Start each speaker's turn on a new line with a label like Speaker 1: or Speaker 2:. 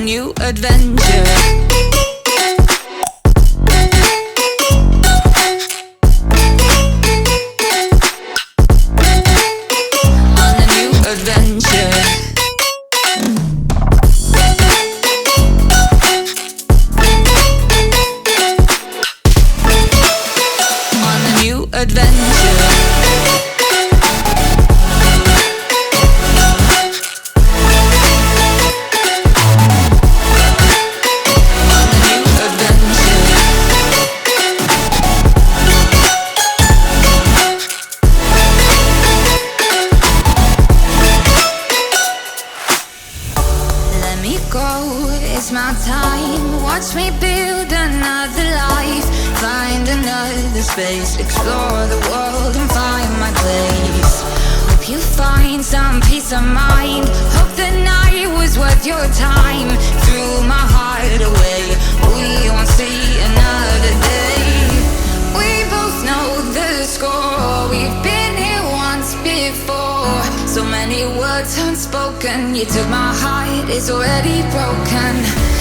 Speaker 1: new adventure.
Speaker 2: It's my time, watch me build another life. Find another space, explore the world and find my place. Hope you find some peace of mind. Hope the night was worth your time. Threw my heart away, we won't see another day. We both know the score, we've been here once before. So many words unspoken, you took my heart, it's already broken.